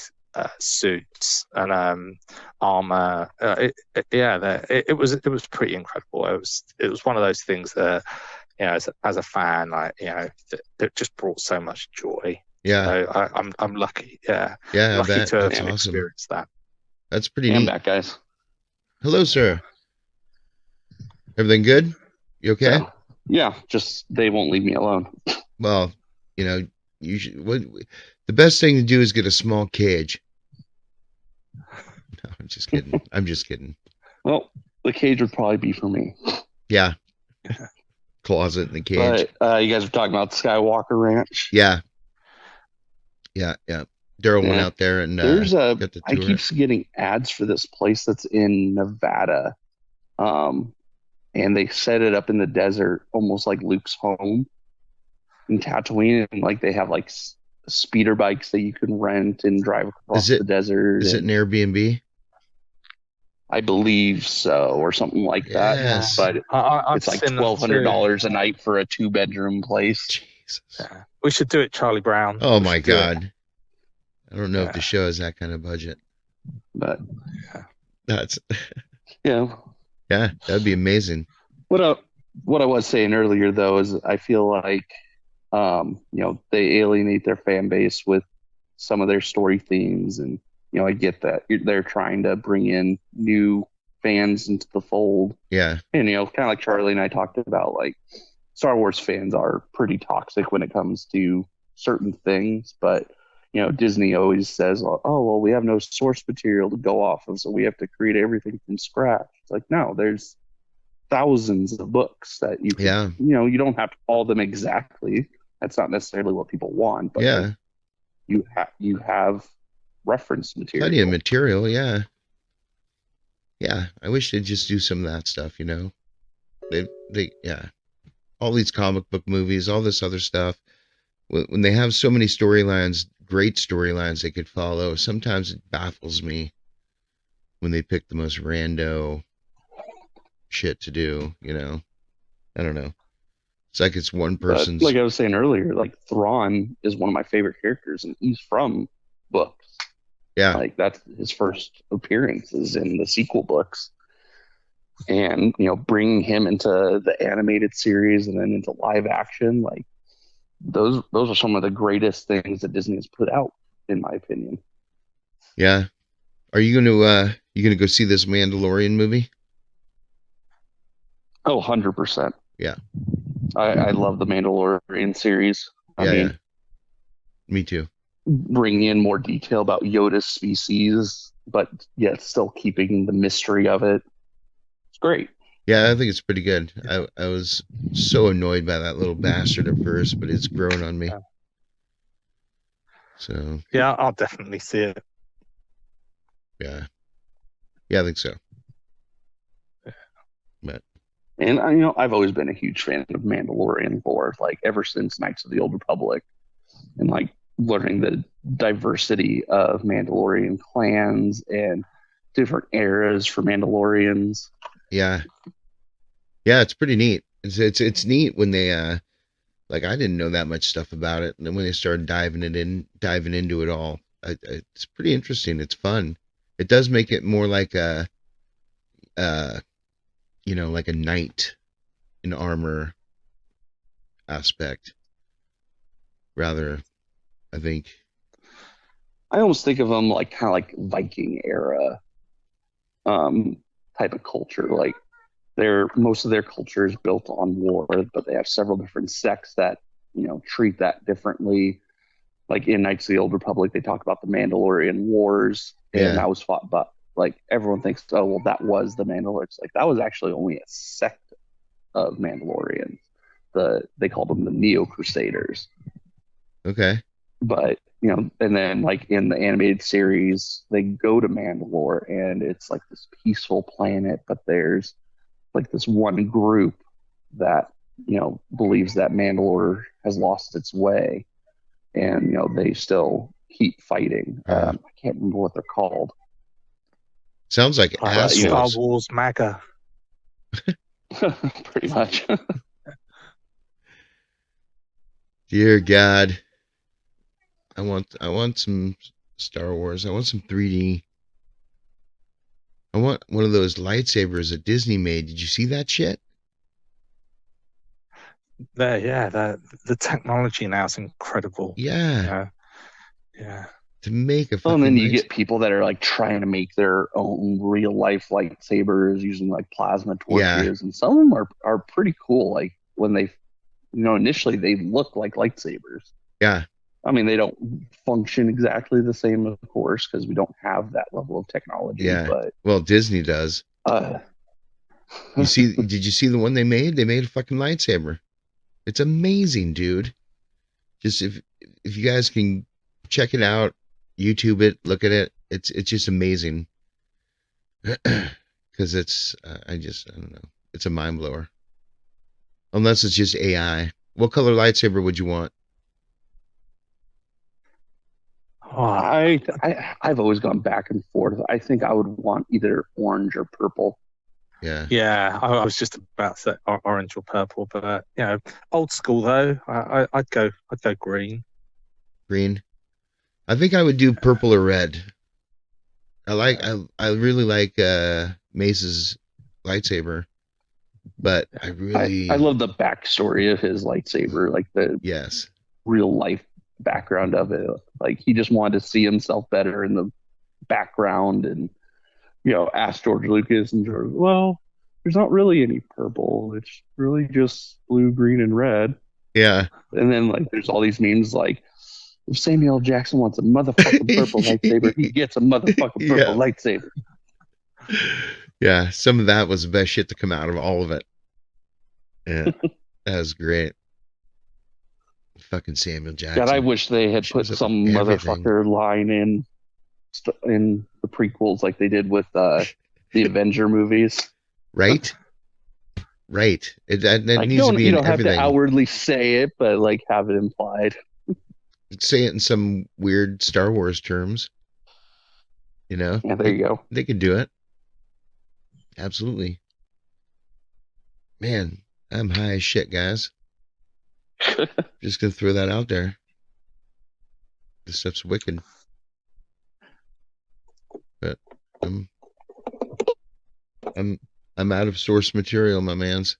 suits and armor. It was pretty incredible. It was one of those things that as a fan, like that just brought so much joy. Yeah, so I'm lucky. Lucky to have experienced that. That's pretty neat. I'm back, guys. Hello, sir. Everything good? You okay? So, yeah, just they won't leave me alone. Well, you should. The best thing to do is get a small cage. No, I'm just kidding. I'm just kidding. Well, the cage would probably be for me. Yeah. Closet in the cage. But, you guys were talking about Skywalker Ranch. Yeah. Daryl went out there and I keep getting ads for this place that's in Nevada, and they set it up in the desert, almost like Luke's home in Tatooine, and like they have like speeder bikes that you can rent and drive across the desert. Is it an Airbnb? I believe so, or something like that. Yes. But it's like $1,200 a night for a 2-bedroom place. Jesus. Yeah. We should do it, Charlie Brown. Oh my God. I don't know if the show has that kind of budget. But that's yeah, that'd be amazing. What I was saying earlier though is I feel like they alienate their fan base with some of their story themes, and I get that they're trying to bring in new fans into the fold. Yeah, and kind of like Charlie and I talked about, like Star Wars fans are pretty toxic when it comes to certain things, but Disney always says, oh, well, we have no source material to go off of, so we have to create everything from scratch. It's like, no, there's thousands of books that you can, you don't have to follow them exactly. That's not necessarily what people want, but you have reference material. Plenty of material, yeah. I wish they'd just do some of that stuff, They all these comic book movies, all this other stuff. When they have so many storylines, great storylines they could follow, sometimes it baffles me when they pick the most rando shit to do, I don't know. It's like it's one person's... Like I was saying earlier, like Thrawn is one of my favorite characters, and he's from books. Yeah. Like that's his first appearances in the sequel books. And, bringing him into the animated series and then into live action, like those are some of the greatest things that Disney has put out, in my opinion. Yeah. Are you going to go see this Mandalorian movie? Oh, 100%. Yeah. I love the Mandalorian series. I mean, me too. Bringing in more detail about Yoda's species, but yet still keeping the mystery of it. It's great. Yeah, I think it's pretty good. I was so annoyed by that little bastard at first, but it's grown on me. Yeah. So Yeah, I'll definitely see it. yeah, I think so. But And I've always been a huge fan of Mandalorian lore, like ever since Knights of the Old Republic, and like learning the diversity of Mandalorian clans and different eras for Mandalorians. yeah, it's pretty neat. It's neat when they like I didn't know that much stuff about it, and then when they started diving into it all, it's pretty interesting. It's fun. It does make it more like a uh like a knight in armor aspect, rather. I think. I almost think of them like kind of like Viking era um, type of culture. Like most of their culture is built on war, but they have several different sects that treat that differently. Like in Knights of the Old Republic, they talk about the Mandalorian Wars, and Yeah, that was fought. But like everyone thinks, oh well, that was the Mandalorians. Like that was actually only a sect of Mandalorians. They called them the Neo Crusaders. okay. But and then like in the animated series, they go to Mandalore, and it's like this peaceful planet, but there's like this one group that believes that Mandalore has lost its way, and they still keep fighting. Uh, I can't remember what they're called, Sounds like Like but Star assholes. Wars MAGA. pretty much. Dear God, I want some Star Wars. I want some 3D. I want one of those lightsabers that Disney made. Did you see that shit? The technology now is incredible. Yeah, Yeah, yeah. to make a Well, and fucking then you light. get people that are like trying to make their own real life lightsabers using like plasma Yeah, torches, and some of them are pretty cool. Like when they, initially they look like lightsabers. yeah, I mean, they don't function exactly the same, of course, because we don't have that level of technology. yeah. But Well, Disney does. uh, Did you see the one they made? They made a fucking lightsaber. It's amazing, dude. Just if you guys can check it out, YouTube it, look at it. It's just amazing. Because I don't know. It's a mind blower. Unless it's just AI. What color lightsaber would you want? Oh, I've always gone back and forth. I think I would want either orange or purple. Yeah, yeah. I was just about to say orange or purple, but old school though. I'd go green. green. I think I would do purple or red. I really like Mace's lightsaber, but I I really love the backstory of his lightsaber, like the yes. real life background of it. Like he just wanted to see himself better in the background, and asked George Lucas, and George, well, there's not really any purple. It's really just blue, green, and red. Yeah. And then like there's all these memes like, if Samuel L. Jackson wants a motherfucking purple lightsaber, he gets a motherfucking purple Yeah. lightsaber. Yeah, some of that was the best shit to come out of all of it. Yeah. That was great. Fucking Samuel God, I Jackson wish they had put shows up in some everything. motherfucker line in the prequels like they did with the Avenger movies. Right? Right. That Like needs to be you in don't have to everything. outwardly say it, but like have it implied. Say it in some weird Star Wars terms, you know? Yeah, there you go. They could do it. Absolutely. Man, I'm high as shit, guys. Just gonna throw that out there. This stuff's wicked. But I'm I'm I'm out of source material, my mans.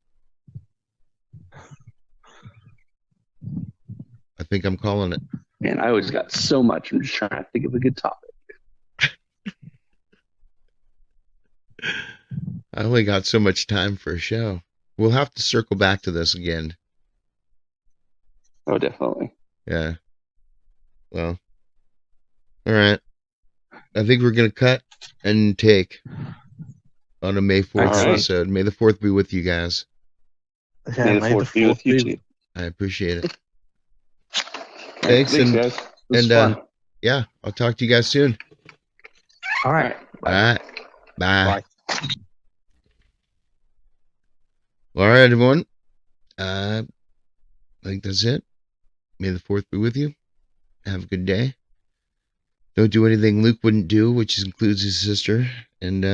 I think I'm calling it. Man, I always got so much. I'm just trying to think of a good topic. I only got so much time for a show. We'll have to circle back to this again. Oh, definitely. Yeah. Well, all right. I think we're gonna cut and take. on a May 4th Excellent. episode. May the 4th be with you guys. Yeah, May the fourth be with you too. I appreciate it. Thanks, Thanks, guys. This was and fun. yeah, I'll talk to you guys soon. All right. All right. Bye. Bye. Well, all right, everyone. I think that's it. May the 4th be with you. Have a good day. Don't do anything Luke wouldn't do, which includes his sister. And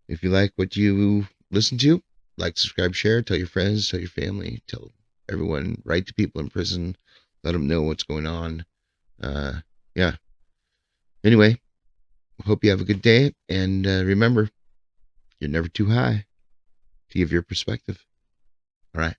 if you like what you listen to, like, subscribe, share, tell your friends, tell your family, tell everyone, write to people in prison, let them know what's going on. Yeah. Anyway, hope you have a good day. And remember, you're never too high to give your perspective. All right.